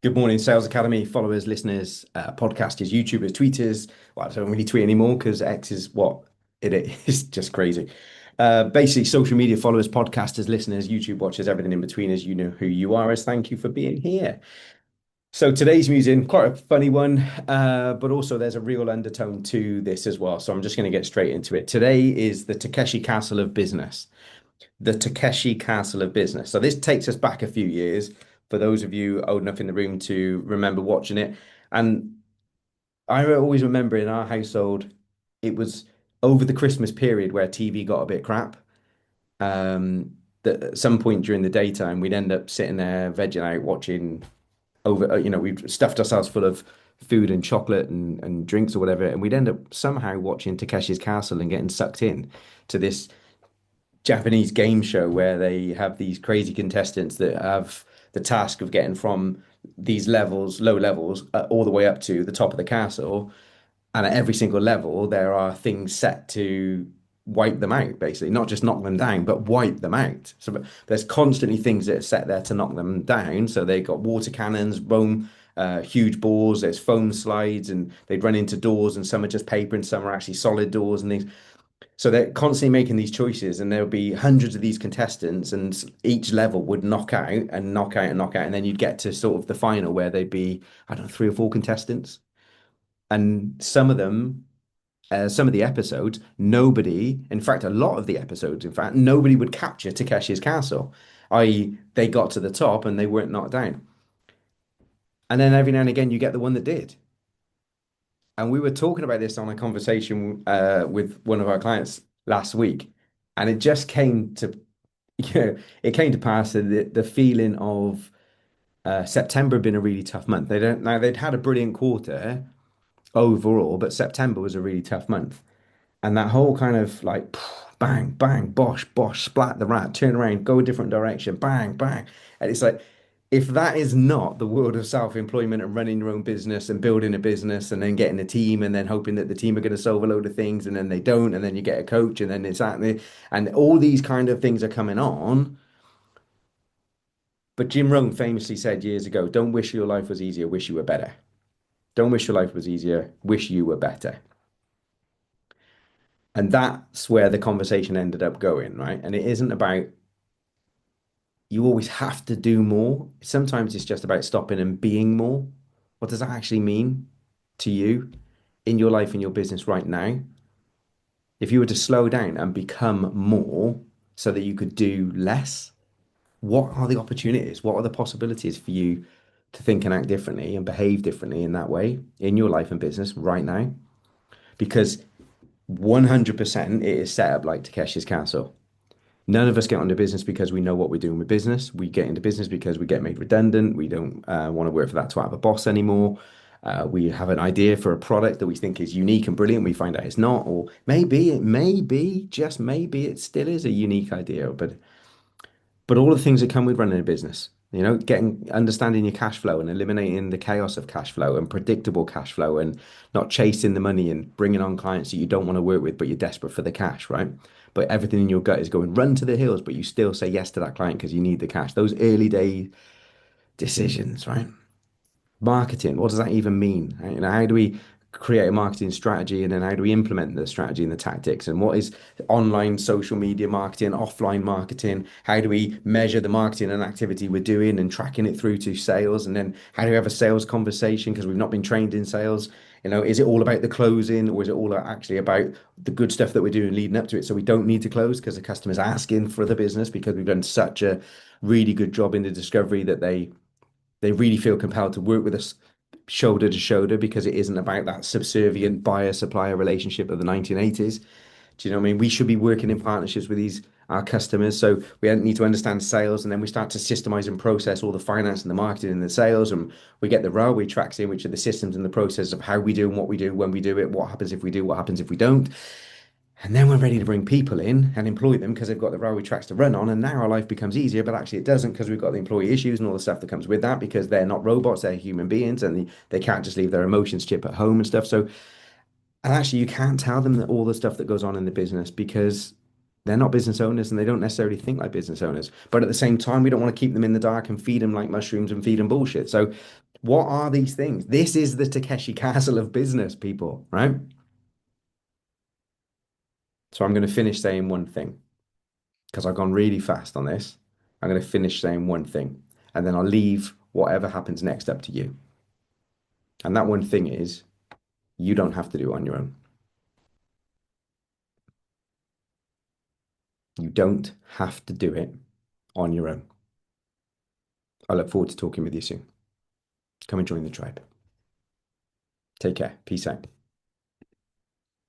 Good morning, Sales Academy followers, listeners, podcasters, YouTubers, tweeters. Well, I don't really tweet anymore because X is what it is just crazy. Basically, social media followers, podcasters, listeners, YouTube watchers, everything in between, as you know who you are. As thank you for being here. So today's music, quite a funny one, but also there's a real undertone to this as well. So I'm just going to get straight into it. Today is the Takeshi Castle of business. The Takeshi Castle of business. So this takes us back a few years for those of you old enough in the room to remember watching it. And I always remember in our household, it was over the Christmas period where TV got a bit crap. That at some point during the daytime, we'd end up sitting there vegging out watching over, we'd stuffed ourselves full of food and chocolate and drinks or whatever, and we'd end up somehow watching Takeshi's Castle and getting sucked in to this Japanese game show where they have these crazy contestants that have the task of getting from these levels, low levels, all the way up to the top of the castle. And at every single level, there are things set to wipe them out, basically, not just knock them down, but wipe them out. So there's constantly things that are set there to knock them down. So they got water cannons, boom, huge balls, there's foam slides, and they'd run into doors, and some are just paper, and some are actually solid doors and things. So they're constantly making these choices, and there'll be hundreds of these contestants, and each level would knock out and knock out and knock out, and then you'd get to sort of the final where they'd be, I don't know, three or four contestants, and some of the episodes, nobody, in fact, a lot of the episodes, in fact, nobody would capture Takeshi's Castle, i.e., they got to the top and they weren't knocked down, and then every now and again you get the one that did. And we were talking about this on a conversation with one of our clients last week, and it just came to, it came to pass that the feeling of September had been a really tough month. They don't now they'd had a brilliant quarter overall, but September was a really tough month. And that whole kind of like bang, bang, bosh, bosh, splat the rat, turn around, go a different direction, bang, bang. And it's like, if that is not the world of self-employment and running your own business and building a business and then getting a team and then hoping that the team are going to solve a load of things and then they don't, and then you get a coach and then it's that and all these kind of things are coming on. But Jim Rohn famously said years ago, don't wish your life was easier, wish you were better. Don't wish your life was easier, wish you were better. And that's where the conversation ended up going, right? And it isn't about you always have to do more. Sometimes it's just about stopping and being more. What does that actually mean to you in your life, in your business right now? If you were to slow down and become more so that you could do less, what are the opportunities? What are the possibilities for you to think and act differently and behave differently in that way in your life and business right now? Because 100% it is set up like Takeshi's Castle. None of us get into business because we know what we're doing with business. We get into business because we get made redundant. We don't want to work for that twat of a boss anymore. We have an idea for a product that we think is unique and brilliant. We find out it's not, or maybe, just maybe it still is a unique idea. But all the things that come with running a business, getting understanding your cash flow and eliminating the chaos of cash flow and predictable cash flow and not chasing the money and bringing on clients that you don't want to work with, but you're desperate for the cash, right? But everything in your gut is going run to the hills, but you still say yes to that client because you need the cash. Those early day decisions, right? Marketing, what does that even mean? How do we create a marketing strategy and then how do we implement the strategy and the tactics? And what is online social media marketing, offline marketing? How do we measure the marketing and activity we're doing and tracking it through to sales? And then how do we have a sales conversation because we've not been trained in sales? Is it all about the closing or is it all actually about the good stuff that we're doing leading up to it? So we don't need to close because the customer's asking for the business because we've done such a really good job in the discovery that they really feel compelled to work with us shoulder to shoulder because it isn't about that subservient buyer supplier relationship of the 1980s. Do you know what I mean? We should be working in partnerships with these our customers. So we need to understand sales and then we start to systemize and process all the finance and the marketing and the sales. And we get the railway tracks in, which are the systems and the process of how we do and what we do when we do it, what happens if we do, what happens if we don't. And then we're ready to bring people in and employ them because they've got the railway tracks to run on. And now our life becomes easier, but actually it doesn't because we've got the employee issues and all the stuff that comes with that because they're not robots, they're human beings and they can't just leave their emotions chip at home and stuff. So, and actually you can't tell them that all the stuff that goes on in the business because they're not business owners and they don't necessarily think like business owners. But at the same time, we don't want to keep them in the dark and feed them like mushrooms and feed them bullshit. So What are these things? This is the Takeshi Castle of business, people, right? So I'm going to finish saying one thing because I've gone really fast on this. I'm going to finish saying one thing and then I'll leave whatever happens next up to you. And that one thing is you don't have to do it on your own. You don't have to do it on your own. I look forward to talking with you soon. Come and join the tribe. Take care. Peace out.